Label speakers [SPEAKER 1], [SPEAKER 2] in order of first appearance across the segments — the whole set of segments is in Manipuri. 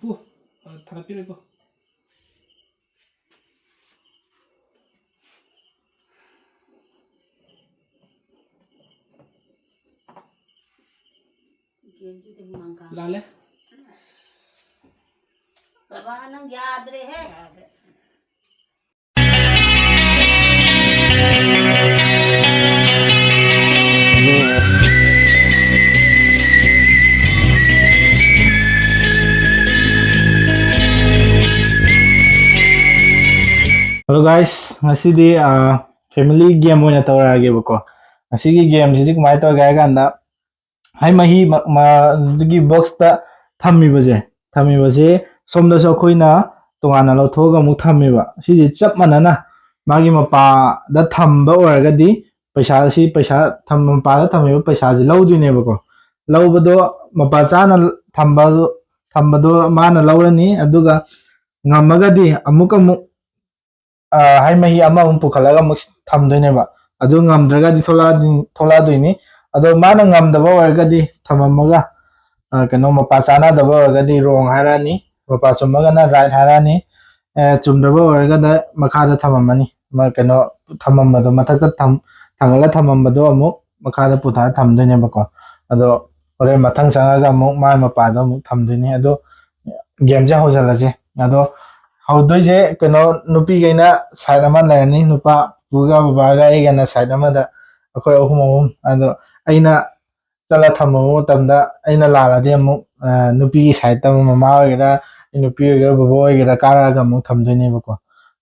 [SPEAKER 1] ꯄꯨ ꯊꯥꯒꯠꯄꯤꯔꯣ ꯄꯨ लाले
[SPEAKER 2] बाबा नंग याद रे है
[SPEAKER 1] Hello guys, ngasidi family game oina tawrage bako. Ngasigi game sidi kumai taw ga ganda hai mahi gi box ta thammi baje somda so khoina tongana lo thoga mu thammi ba sidi chap manana magi mapa da thamba oraga di paisa tham mapa da thammi ba paisa ji lawduine bako lawbado mapa chana thambado mana lawrani aduga ngamaga di amuka mu hai mahi ama pukhalaga mu thamdoine ba adu ngamdraga di thola doini ado mana ngamdaba oraga di thamamaga kano mapa chana daba oraga di wrong harani mapa chumaga na right harani chumdaba oraga da makhada thamamani ma kano thamamado mathakta thangala thamamado amu makhada puthar thamdoine bako ado ore mathang changaga amu ma mapa do amu thamdoine ado game ja hojalaje ado haudoise kano nupi gaina side ama layani nupa buga babaga egana side ama da akoi ahum ado aina chala thamamu tamda aina lalade amu nupi gi side tam mama ogira nupi ogira babo ogira kara ga amu thamdoine bako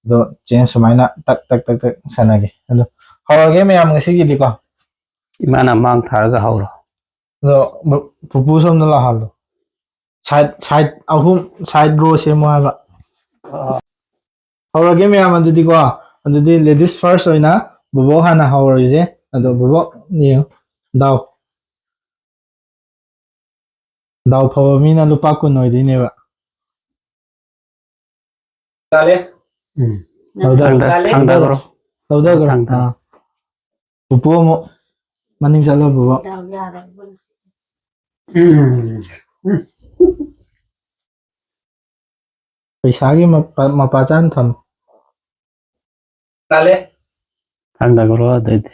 [SPEAKER 1] do chen sumaina tak sanage ado hawage me am ngasi gi diko
[SPEAKER 3] imana mang tharaga hawro
[SPEAKER 1] do pupu som la halo side ahum side row semo haba hawage me am adu diko adu di ladies first oina bobo hana hawrije ado bobo ni daw phawa mina lupa kun oidine ba dale
[SPEAKER 3] thangda gro
[SPEAKER 1] pupu mo maning chalo bobo paisa gi mapa chan tham dale
[SPEAKER 3] thangda gro adede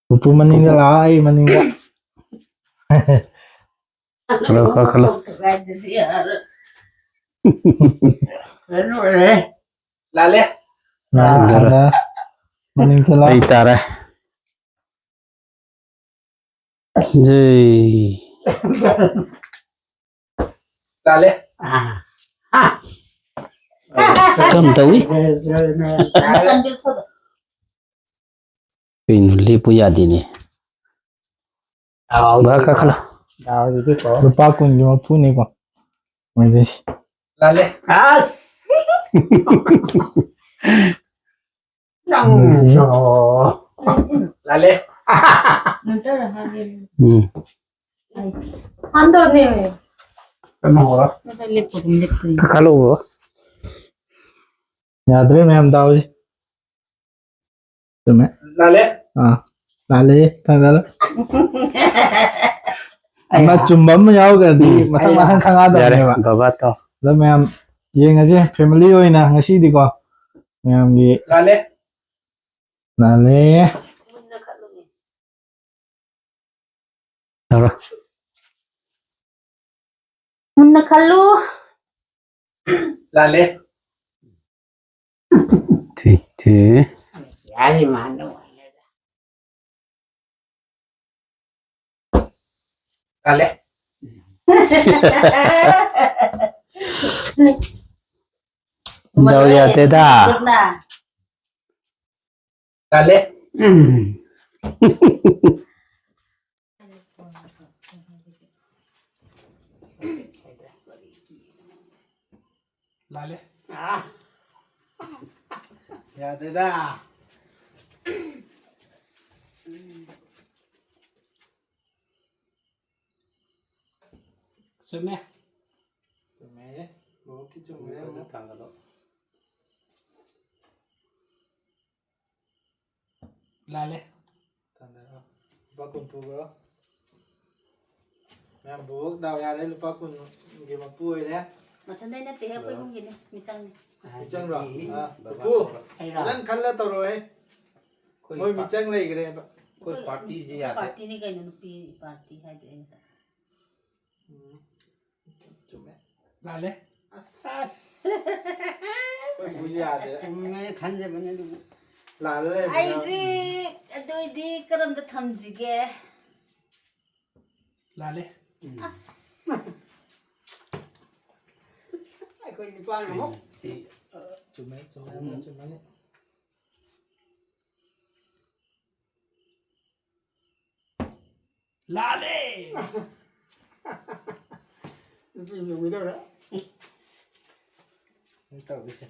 [SPEAKER 1] pupu maning la ai maning da
[SPEAKER 3] khalo
[SPEAKER 1] lale na maning chala
[SPEAKER 3] ai tare jai
[SPEAKER 1] lale
[SPEAKER 3] kam tawi pinu lipu yadini ba ka khala
[SPEAKER 1] lupa kun gi mapu ni ko majes lale as lale
[SPEAKER 2] andor ne
[SPEAKER 3] ka khalo go
[SPEAKER 1] yadre me am daw tume lale lale tangala ama chumbam yaw ga di mathang khanga da
[SPEAKER 3] yare
[SPEAKER 1] ne ba
[SPEAKER 3] baba to
[SPEAKER 1] da me am yengaje family oina ngasi di ko me am gi lale
[SPEAKER 3] tara
[SPEAKER 2] munna khallu
[SPEAKER 1] lale
[SPEAKER 3] ti
[SPEAKER 2] yari mano
[SPEAKER 1] lale
[SPEAKER 3] daw ya te da
[SPEAKER 1] lale lale ya te da sume wo ki chume mo tangalo lale tangalo ba kun pu go Mẹ bố đào ra đấy lúc bác còn gì mà vui đấy.
[SPEAKER 2] Mà thân đây nó tế hơi quên không gì này, mình chăng này.
[SPEAKER 1] Mì chăng rồi. Bố, dân khăn là tao rồi. Môi mì chăng lấy cái đấy.
[SPEAKER 3] कोई पार्टी जी आते
[SPEAKER 2] पार्टी नहीं कहीं ना पी पार्टी है जो इंसान
[SPEAKER 1] Chụp mẹ. Ra lên. Ôi bố gì à thế?
[SPEAKER 3] मैं खाने बने दो
[SPEAKER 1] Là lên.
[SPEAKER 2] ऐसी दो दी करम तो थम जिगे
[SPEAKER 1] Là lên.
[SPEAKER 3] ai कोई đi qua không thì
[SPEAKER 1] Chụp mẹ, chụp mẹ, chụp mẹ. Là lên.
[SPEAKER 3] vì nhiều người đâu đó
[SPEAKER 1] Không tao đi xem.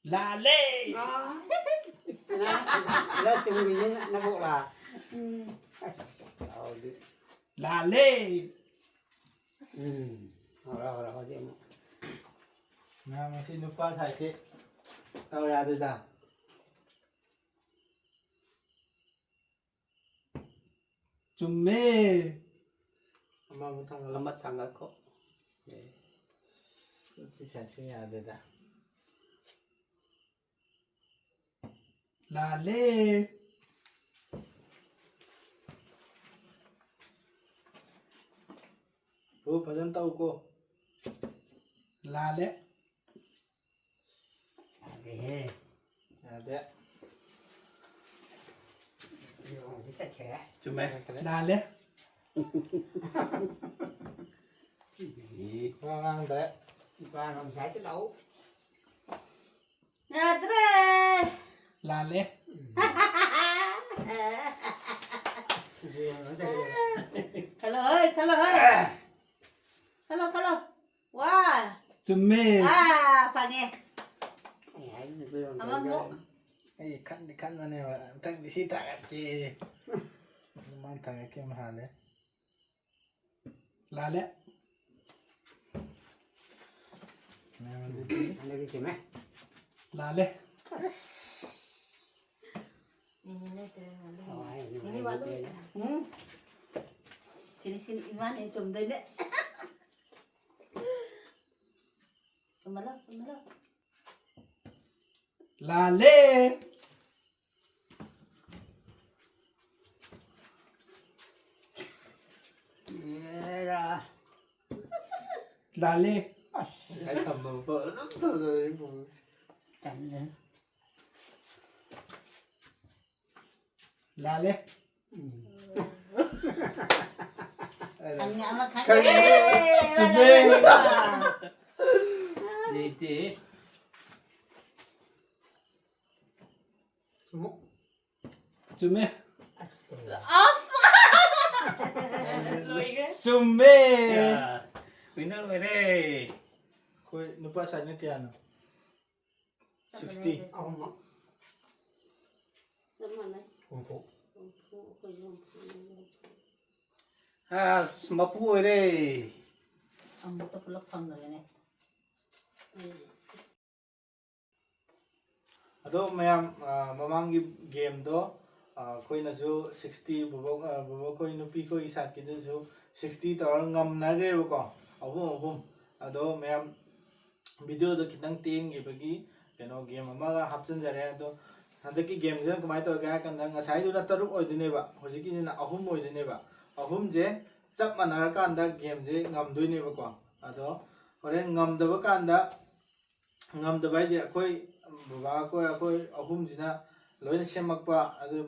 [SPEAKER 1] Là lên.
[SPEAKER 3] là từng người nhân nó bộ là
[SPEAKER 1] Là lên.
[SPEAKER 3] rồi rồi gì
[SPEAKER 1] Nè, mà xin qua thầy chị. Tao ra từ nào? Chùm mê. Mà một thằng
[SPEAKER 3] là mất thằng ở cổ
[SPEAKER 1] cái chàng sinh nhà từ nào? Là lê. Bố phải dân tàu cô. Là lê.
[SPEAKER 3] thế
[SPEAKER 1] À đấy.
[SPEAKER 3] đi sẽ khẽ
[SPEAKER 1] Chùm mê. Là lê. Ngang đấy.
[SPEAKER 3] và làm trái cái đấu
[SPEAKER 2] Adre
[SPEAKER 1] Là lê.
[SPEAKER 2] Hello ơi hello wow
[SPEAKER 1] Chùm mê.
[SPEAKER 2] phải nghe Amang mo
[SPEAKER 1] Ay, kan na niya. Tang di sita at ki. Naman tang ki mahal. Lale. Naman dito.
[SPEAKER 3] anh đi tìm ấy
[SPEAKER 1] Lale.
[SPEAKER 2] ini baru sini Iman yang cum deh Cumalah
[SPEAKER 1] Lale. Lale. Cái thầm mà vợ lắm rồi.
[SPEAKER 3] cảnh đấy
[SPEAKER 1] Lale.
[SPEAKER 2] anh ngã mà khách
[SPEAKER 3] đi tí
[SPEAKER 1] Sume.
[SPEAKER 2] awesome
[SPEAKER 1] Sume.
[SPEAKER 3] winner rồi đây
[SPEAKER 1] Koi lupa sa niya kaya no. 60.
[SPEAKER 3] mà pu rồi đây
[SPEAKER 2] ang buto pula pang rồi này
[SPEAKER 1] Ado mayam mamangi game do koi na jo 60 bubok koi nupi ko isa kida jo 60 tar ngam na re ko ahum ado mayam video do kitang ten gi bagi keno game ama hapchen jare ado handaki game jan kumai to ga kan dang sai du na taruk oi dine ba hojiki na ahum oi dine ba ahum je chap manar kan da game je ngam dui ne ba ko ado horen ngam da ba kan da ngam da bai je koi baba koi ahum jina loin semakpa adu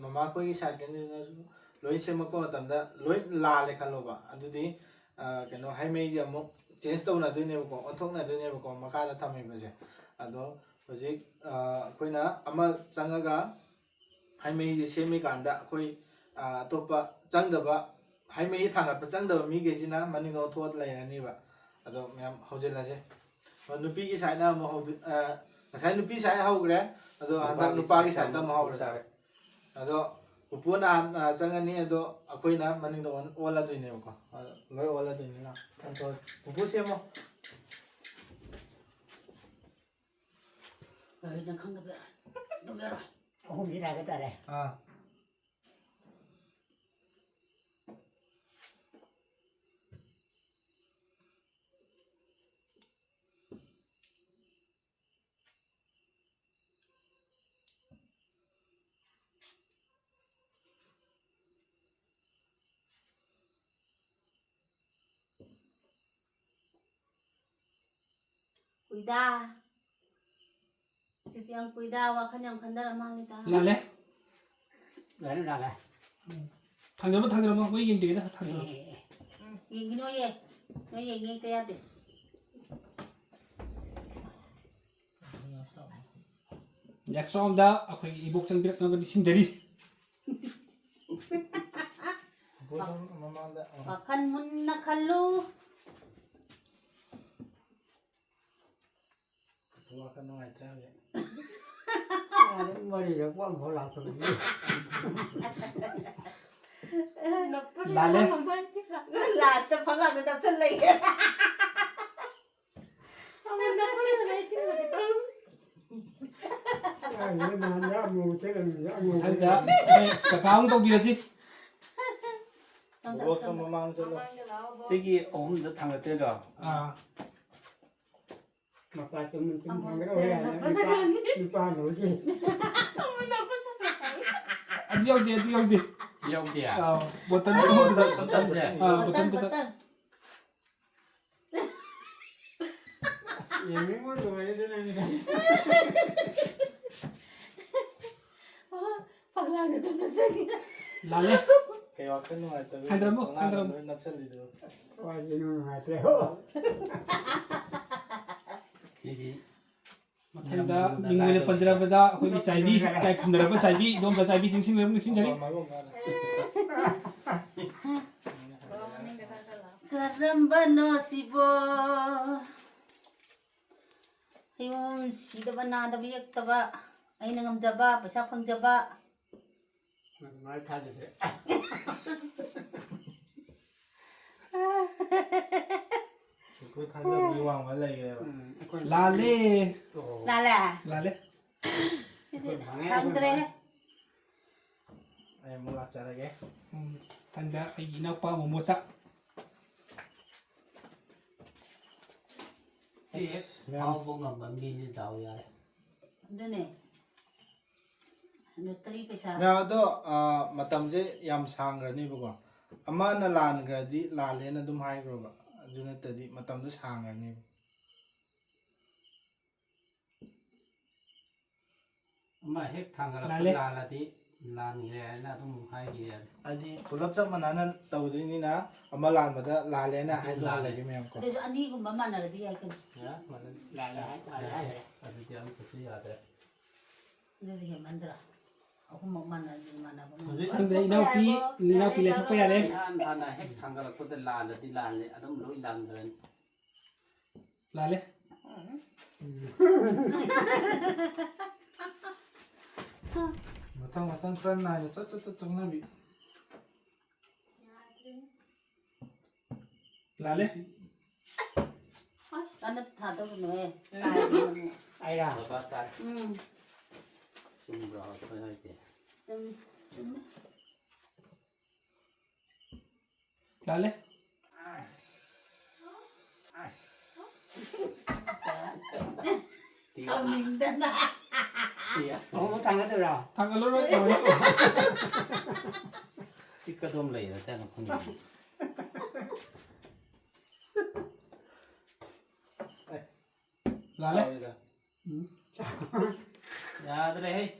[SPEAKER 1] mama koi sa ken loin semakpa matamda loin la le khalo ba adu di keno hai mei je amuk change to na dui ne ba ko othok na dui ne ba ko maka da thamai ba je ado hojik koina ama changaga hai mei je semi kanda koi topa changdaba hai mei thangat pa changdaba mi ge jina mani no thot lai ani ba ado myam hojela je nupi ki side na mo hod sai nupi side hogre ado handak nupa ki side ta mo hogre ado upuna changani ado akoina mani do ola doine ko loi ola doine na to upu se mo
[SPEAKER 2] rồi nó không được đâu biết rồi
[SPEAKER 3] hôm nay cái này
[SPEAKER 1] À.
[SPEAKER 2] Kuida. Siti ang kuida wa kanyang kandara mangita.
[SPEAKER 1] Lale.
[SPEAKER 3] đấy nó là
[SPEAKER 1] Thằng đó mà với yên đi đó, thằng đó.
[SPEAKER 2] Ying no ye. No ye ying kaya de.
[SPEAKER 4] Yak som da akhoi ibok chang birak na sin dari.
[SPEAKER 2] Makan mun na kalu.
[SPEAKER 1] Bukan ngai tahu ya.
[SPEAKER 3] mà đi được quá không làm được
[SPEAKER 4] Lale.
[SPEAKER 2] Last pa nga no dap chalai.
[SPEAKER 4] Thằng da ka kaung to bira ji.
[SPEAKER 1] Bukan memang solo.
[SPEAKER 3] cái ống nó thằng ở trên rồi
[SPEAKER 4] À
[SPEAKER 3] mà phải cho mình thằng cái đó đi qua nổi gì
[SPEAKER 4] anh yêu đi.
[SPEAKER 3] yêu gì à
[SPEAKER 4] À botan
[SPEAKER 3] tâm gì
[SPEAKER 4] botan
[SPEAKER 2] Betul.
[SPEAKER 3] ya memang tuh ada nih
[SPEAKER 2] Paglaga to na sige.
[SPEAKER 4] Lale.
[SPEAKER 1] Kayak waktu ngai tahu.
[SPEAKER 4] Handram mo, handram.
[SPEAKER 1] Napsal itu.
[SPEAKER 3] qua gì nó ngại thế gì
[SPEAKER 4] Thằng da mingwe le panjara bada akhoi bi chai bi kai khumdara ba chai bi dom da chai bi jing sing le sing jari.
[SPEAKER 2] Karamba no sibo. Ayun, sida ba na da biyak taba. Ay nangam jaba, pasa pang jaba.
[SPEAKER 3] nói thay được đấy
[SPEAKER 1] Aku tanya biwang malai ya.
[SPEAKER 4] Lale.
[SPEAKER 2] Lala.
[SPEAKER 4] Lale.
[SPEAKER 2] Andre.
[SPEAKER 1] Ay mula cara ke.
[SPEAKER 4] Thằng da ai ina pa mo mo cha.
[SPEAKER 3] Ao vô ngầm bằng gì như tàu vậy
[SPEAKER 2] Doon eh. Ano tari pesa.
[SPEAKER 1] Nga do matamje yam sangrani bugo. Ama na lan gradi lale na dum hai gro ba. Ajuna tadi matam do sangrani.
[SPEAKER 3] mà hết thằng
[SPEAKER 4] Lại
[SPEAKER 3] là tí là nghề là không hay gì
[SPEAKER 1] Adi pulap sak manana tawdi ni na ama lan bada lale na hai do lagi me ko.
[SPEAKER 2] Doon ani gumba man na di ay kan.
[SPEAKER 3] nhá mà là thì tiếng của suy ở đấy
[SPEAKER 2] Doon di mandra. Ako mo man na di man ako.
[SPEAKER 4] Thằng da ina pi le thok pa ya le.
[SPEAKER 3] anh này hết thằng là có tên là tí là ở đó lối lần rồi
[SPEAKER 4] Lale.
[SPEAKER 1] Matang friend na ni sat chang na bi.
[SPEAKER 4] Lale.
[SPEAKER 2] Ano thado ko no eh. Ay.
[SPEAKER 3] ai ra ba ta
[SPEAKER 2] Hmm.
[SPEAKER 3] chung rồi thôi thôi chị
[SPEAKER 4] Lale.
[SPEAKER 2] Sao mình đã na.
[SPEAKER 3] không có thằng đó được rồi
[SPEAKER 4] Thằng alo rồi rồi.
[SPEAKER 3] cái cơ đôm lì là chắc là không được
[SPEAKER 4] Lale.
[SPEAKER 3] dạ tới đây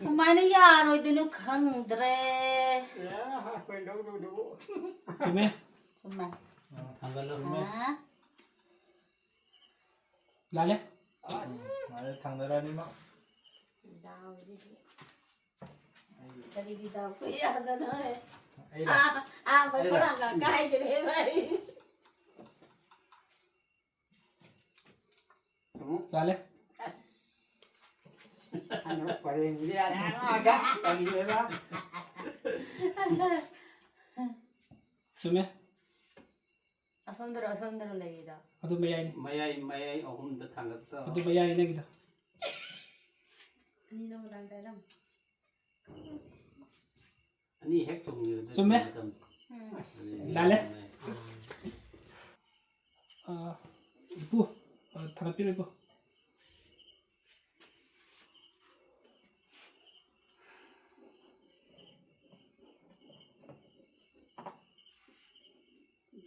[SPEAKER 2] Kumain na yan. Oy, dinu kang dre.
[SPEAKER 3] quên đâu đâu đâu
[SPEAKER 4] Chime.
[SPEAKER 2] Suma.
[SPEAKER 3] thằng cơ lông
[SPEAKER 2] Ha?
[SPEAKER 4] Lale.
[SPEAKER 1] Mare thang dara ni ma.
[SPEAKER 2] Tadi di daw ko yan ano eh.
[SPEAKER 1] Ai la.
[SPEAKER 2] May parang kakain ka rin eh.
[SPEAKER 4] Lale.
[SPEAKER 3] anh nó phải đi ra nó gắt tại vì đó
[SPEAKER 4] Chime.
[SPEAKER 5] ꯑꯁꯣꯝꯗꯔ ꯂꯩꯔꯤꯗꯣ
[SPEAKER 4] ꯑꯗꯨ ꯃꯌꯥꯏꯅꯤ
[SPEAKER 3] ꯃꯌꯥꯏ ꯑꯍꯨꯝꯗ ꯊꯥꯡꯒꯠꯄ
[SPEAKER 4] ꯑꯗꯨ ꯃꯌꯥꯏꯅꯤ ꯅꯪꯒꯤꯗꯣ
[SPEAKER 5] ꯑꯅꯤꯗꯣ ꯃꯇꯥꯡ ꯆꯥꯔꯝ
[SPEAKER 3] ꯑꯅꯤ ꯍꯦꯛ ꯆꯨꯝꯈꯤꯕꯗ
[SPEAKER 4] ꯆꯨꯝꯃꯦ. ꯂꯥꯜꯂꯦ. ꯏꯄꯨ ꯊꯥꯒꯠꯄꯤꯔꯣ ꯏꯄꯨ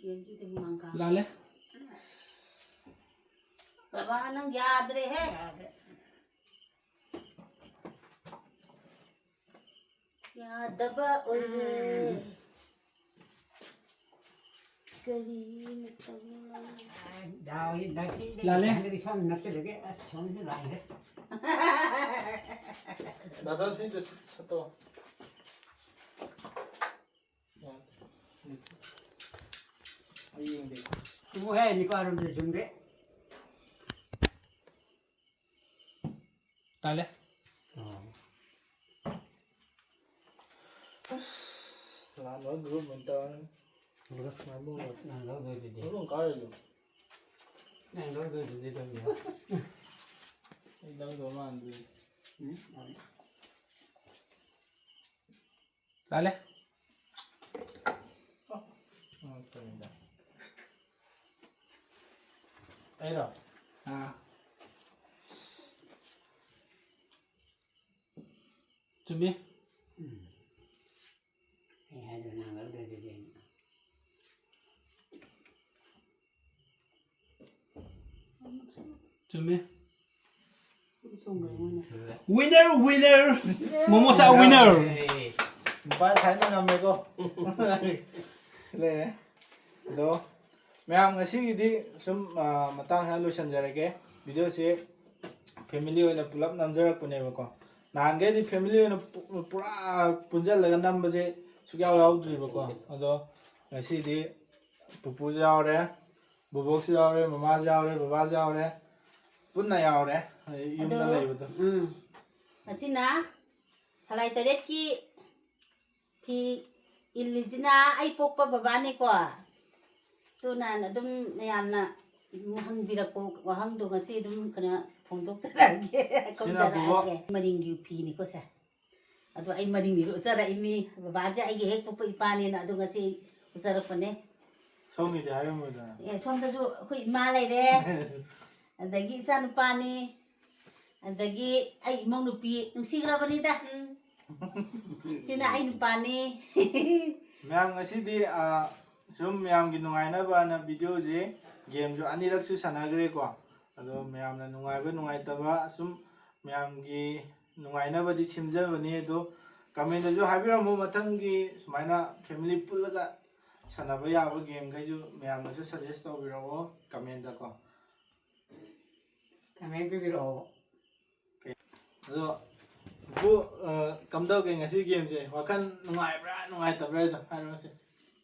[SPEAKER 2] ꯒꯦꯝꯁꯤꯗꯤ ꯍꯨꯃꯥꯡ ꯀꯥꯡ
[SPEAKER 4] ꯂꯥꯜꯂꯦ.
[SPEAKER 2] ꯕꯕꯥ ꯅꯪ ꯌꯥꯗ꯭ꯔꯦꯍꯦ ꯌꯥꯗꯕ ꯑꯣꯏꯔꯦ ꯀꯔꯤꯅ ꯇꯧꯅ
[SPEAKER 4] ꯂꯥꯜꯂꯦ.
[SPEAKER 1] दादा से तो
[SPEAKER 3] 뭐 해? 니가 알아서 준대.
[SPEAKER 4] ꯂꯥꯜꯂꯦ.
[SPEAKER 1] लालो ग्रुप बनता है ग्रुप का है जो एकदम दो मान दे
[SPEAKER 4] ꯂꯥꯜꯂꯦ.
[SPEAKER 1] ऐरा
[SPEAKER 4] ꯆꯨꯝꯃꯤ. ꯆꯨꯝꯃꯤ. winner winner momosa winner
[SPEAKER 1] बात है ना हमें को ले दो मैम ngasiꯒꯤꯗꯤ ꯁꯨꯝ ꯃꯇꯥꯡ ꯍꯥꯏ ꯂꯣꯏꯁꯟꯖꯔꯒꯦ ꯚꯤꯗꯤꯑꯣꯁꯦ ꯐꯦꯃꯤꯂꯤ ꯑꯣꯏꯅ ꯄꯨꯂꯞ ꯅꯝꯖꯔꯛꯄꯅꯦꯕꯀꯣ ꯅꯍꯥꯟꯒꯩꯗꯤ ꯐꯦꯃꯤꯂꯤ ꯑꯣꯏꯅ ꯄꯨꯔꯥ ꯄꯨꯟꯖꯜꯂꯒ ꯅꯝꯕꯁꯦ ꯁꯨꯛꯌꯥꯎ ꯌꯥꯎꯗ꯭ꯔꯤꯕꯀꯣ ꯑꯗꯣ ngasiꯗꯤ ꯄꯨꯄꯨꯁꯨ ꯌꯥꯎꯔꯦ ꯕꯣꯕꯣꯛꯁꯨ ꯌꯥꯎꯔꯦ ꯃꯃꯥꯁꯨ ꯌꯥꯎꯔꯦ ꯕꯕꯥꯁꯨ ꯌꯥꯎꯔꯦ ꯄꯨꯟꯅ ꯌꯥꯎꯔꯦ ꯌꯨꯝꯗ ꯂꯩꯕꯗꯣ
[SPEAKER 2] ꯑꯁꯤꯅ ꯁꯂꯥꯏ ꯇꯔꯦꯠꯀꯤ ꯐꯤ ꯏꯜꯂꯤꯁꯤꯅ ꯑꯩ ꯄꯣꯛꯄ ꯕꯕꯥꯅꯤꯀꯣ ꯇꯨꯅ ꯑꯗꯨꯝ ꯃꯌꯥꯝꯅ ꯍꯪꯕꯤꯔꯛꯄ ꯋꯥꯍꯪꯗꯣ ꯉꯁꯤ ꯑꯗꯨꯝ ꯀꯩꯅꯣ ꯐꯣꯡꯗꯣꯛꯆꯔꯛꯑꯒꯦ ꯈꯨꯝꯖꯔꯛꯑꯒꯦ ꯃꯔꯤꯡꯒꯤ ꯐꯤꯅꯤꯀꯣ ꯁꯦ ꯑꯗꯣ ꯑꯩ ꯃꯔꯤꯡꯒꯤ ꯎꯠꯆꯔꯛꯏꯃꯤ ꯕꯕꯥꯁꯦ ꯑꯩꯒꯤ ꯍꯦꯛ ꯄꯣꯛꯄ ꯏꯄꯥꯅꯤꯅ ꯑꯗꯣ ꯉꯁꯤ ꯎꯠꯆꯔꯛꯄꯅꯦ
[SPEAKER 1] ꯁꯣꯝꯒꯤꯗꯤ ꯍꯥꯏꯔꯝꯃꯣꯏꯗꯅ
[SPEAKER 2] ꯁꯣꯝꯗꯁꯨ ꯑꯩꯈꯣꯏ ꯏꯃꯥ ꯂꯩꯔꯦ ꯑꯗꯒꯤ ꯏꯆꯥ ꯅꯨꯄꯥꯅꯤ ꯑꯗꯒꯤ ꯑꯩ ꯏꯃꯧ ꯅꯨꯄꯤ ꯅꯨꯡꯁꯤꯈ꯭ꯔꯕꯅꯤꯗ ꯁꯤꯅ ꯑꯩ ꯅꯨꯄꯥꯅꯤ
[SPEAKER 1] ꯃꯌꯥꯝ ꯉꯁꯤꯗꯤ ꯁꯨꯝ ꯃꯌꯥꯝꯒꯤ ꯅꯨꯡꯉꯥꯏꯅꯕꯅ ꯚꯤꯗꯤꯑꯣꯁꯦ ꯒꯦꯝꯁꯨ ꯑꯅꯤꯔꯛꯁꯨ ꯁꯥꯟꯅꯈ꯭ꯔꯦꯀꯣ ꯑꯗꯣ ꯃꯌꯥꯝꯅ ꯅꯨꯡꯉꯥꯏꯕ ꯅꯨꯡꯉꯥꯏꯇꯕ ꯁꯨꯝ ꯃꯌꯥꯝꯒꯤ ꯅꯨꯡꯉꯥꯏꯅꯕꯗꯤ ꯁꯦꯝꯖꯕꯅꯤ ꯑꯗꯣ ꯀꯃꯦꯟꯗꯁꯨ ꯍꯥꯏꯕꯤꯔꯝꯃꯨ ꯃꯊꯪꯒꯤ ꯁꯨꯃꯥꯏꯅ ꯐꯦꯃꯤꯂꯤ ꯄꯨꯜꯂꯒ ꯁꯥꯟꯅꯕ ꯌꯥꯕ ꯒꯦꯝꯈꯩꯁꯨ ꯃꯌꯥꯝꯅꯁꯨ ꯁꯖꯦꯁ ꯇꯧꯕꯤꯔꯛꯑꯣ ꯀꯃꯦꯟꯗꯀꯣ
[SPEAKER 3] Kami bibiro.
[SPEAKER 1] ꯑꯗꯣ ꯕꯨ ꯀꯝꯗꯧꯒꯦ ꯉꯁꯤ ꯒꯦꯝꯁꯦ ꯋꯥꯈꯜ ꯅꯨꯡꯉꯥꯏꯕ꯭ꯔꯥ ꯅꯨꯡꯉꯥꯏꯇꯕ꯭ꯔꯥ ꯍꯥꯏꯗꯣ ꯍꯥꯏꯔꯣꯁꯦ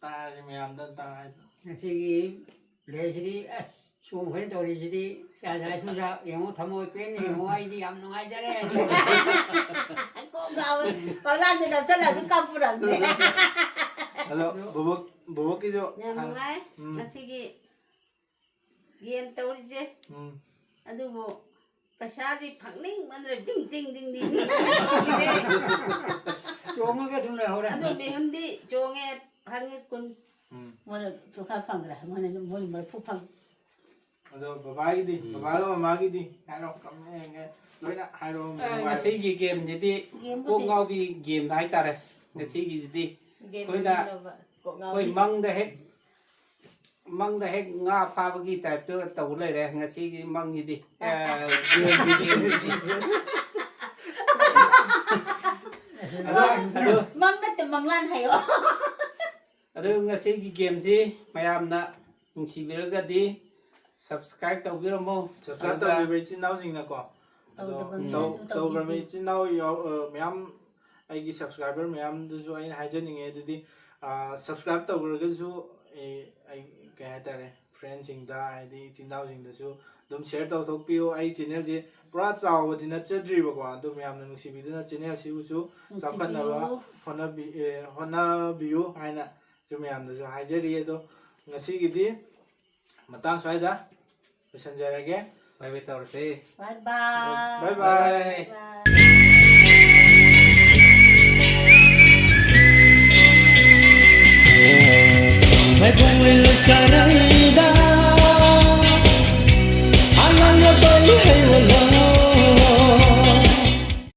[SPEAKER 1] ꯇꯥꯔꯁꯤ ꯃꯌꯥꯝꯗ ꯇꯥ ꯍꯥꯏꯗꯣ
[SPEAKER 3] Ngasigi lesidi as sung khen tori sidi sa suja yengu thamoi pen yengu ai di am nungai jare.
[SPEAKER 2] ꯀꯣꯛ ꯉꯥꯎꯋꯦ ꯄꯥꯛꯂꯥꯡꯗ ꯅꯞꯁꯜꯂꯁꯨ ꯀꯞꯄꯨꯔꯝꯅꯦ
[SPEAKER 1] ꯑꯗꯣ ꯕꯣꯕꯣꯛꯀꯤꯁꯨ
[SPEAKER 2] ꯌꯥꯝ ꯅꯨꯡꯉꯥꯏ ꯉꯁꯤꯒꯤ ꯒꯦꯝ ꯇꯧꯔꯤꯁꯦ ꯑꯗꯨꯕꯨ ꯄꯩꯁꯥꯁꯤ ꯐꯪꯅꯤꯡꯃꯟꯗ꯭ꯔꯦ ꯗꯤꯡ ꯗꯤꯡ ꯗꯤꯡ ꯗꯤꯡ
[SPEAKER 3] Sunga ka dun la hora.
[SPEAKER 2] ꯑꯗꯨ ꯃꯤꯍꯨꯟꯗꯤ ꯆꯣꯡꯉꯦ ꯐꯪꯉꯦ ꯀꯨꯟ ꯃꯣꯏꯅ ꯈꯔ ꯐꯪꯈ꯭ꯔꯦ ꯃꯣꯏ ꯃꯔꯐꯨ ꯐꯪ
[SPEAKER 1] ꯑꯗꯣ ꯕꯕꯥꯒꯤꯗꯤ ꯕꯕꯥꯒ ꯃꯃꯥꯒꯤꯗꯤ ꯍꯥꯏꯔꯣ ꯀꯃꯦꯟꯒ ꯂꯣꯏꯅ ꯍꯥꯏꯔꯣ
[SPEAKER 3] Ngasigi game jadi kok ngaubi game dai tare. Ngasigi jadi koi mangda hek nga phabagi type to taw lai re ngasigi mangidi
[SPEAKER 2] ꯃꯪ ꯅꯠꯇꯦ ꯃꯪꯂꯥꯟ ꯍꯥꯏꯌꯣ
[SPEAKER 3] ꯑꯗꯨ ꯉꯁꯤꯒꯤ ꯒꯦꯝꯁꯤ ꯃꯌꯥꯝꯅ ꯅꯨꯡꯁꯤꯕꯤꯔꯒꯗꯤ ꯁꯕꯁꯀ꯭ꯔꯥꯏꯕ ꯇꯧꯕꯤꯔꯝꯃꯣ
[SPEAKER 1] ꯁꯕꯁꯀ꯭ꯔꯥꯏꯕ ꯇꯧꯈꯤꯕ ꯏꯆꯤꯟ ꯏꯅꯥꯎꯁꯤꯡꯅꯀꯣ
[SPEAKER 2] ꯇꯧꯗꯕ
[SPEAKER 1] ꯑꯗꯣ
[SPEAKER 2] ꯃꯤꯅꯁꯨ
[SPEAKER 1] ꯇꯧꯈ꯭ꯔꯕ
[SPEAKER 2] ꯇꯧꯕꯤꯌꯨ
[SPEAKER 1] ꯏꯆꯤꯟ ꯏꯅꯥꯎ ꯃꯌꯥꯝ ꯑꯩꯒꯤ ꯁꯕꯁꯀ꯭ꯔꯥꯏꯕꯔ ꯃꯌꯥꯝꯗꯨꯁꯨ ꯑꯩꯅ ꯍꯥꯏꯖꯅꯤꯡꯉꯦ ꯑꯗꯨꯗꯤ ꯁꯕꯁꯀ꯭ꯔꯥꯏꯕ ꯇꯧꯈ꯭ꯔꯒꯁꯨ ꯑꯩ ꯀꯩ ꯍꯥꯏꯇꯥꯔꯦ ꯐ꯭ꯔꯦꯟꯁꯤꯡꯗ ꯍꯥꯏꯗꯤ ꯏꯆꯤꯟ ꯏꯅꯥꯎꯁꯤꯡꯗꯁꯨ ꯑꯗꯨꯝ ꯁꯤꯌꯔ ꯇꯧꯊꯣꯛꯄꯤꯌꯨ ꯑꯩ ꯆꯦꯅꯦꯜꯁꯦ ꯄꯨꯔꯥ ꯆꯥꯎꯕꯗꯤ ꯅꯠꯆꯗ꯭ꯔꯤꯕꯀꯣ ꯑꯗꯨ ꯃꯌꯥꯝꯅ ꯅꯨꯡꯁꯤꯕꯤꯗꯨꯅ ꯆꯦꯅꯦꯜꯁꯤꯕꯨꯁꯨ ꯆꯥꯎꯈꯠꯅꯕ ꯍꯣꯠꯅꯕꯤꯌꯨ ꯍꯥꯏꯅ ꯁꯨ ꯃꯌꯥꯝꯗꯁꯨ ꯍꯥꯏꯖꯔꯤ ꯑꯗꯣ ꯉꯁꯤꯒꯤꯗꯤ ꯃꯇꯥꯡ ꯁ꯭ꯋꯥꯏꯗ ꯂꯣꯏꯁꯤꯟꯖꯔꯒꯦ ꯕꯥꯏ ꯕꯥꯏ ꯇꯧꯔꯁꯦ
[SPEAKER 2] ꯕꯥꯏ ꯕꯥꯏ
[SPEAKER 1] ꯕꯥꯏ ꯕꯥꯏ
[SPEAKER 5] Bye.
[SPEAKER 6] मैं बोल कर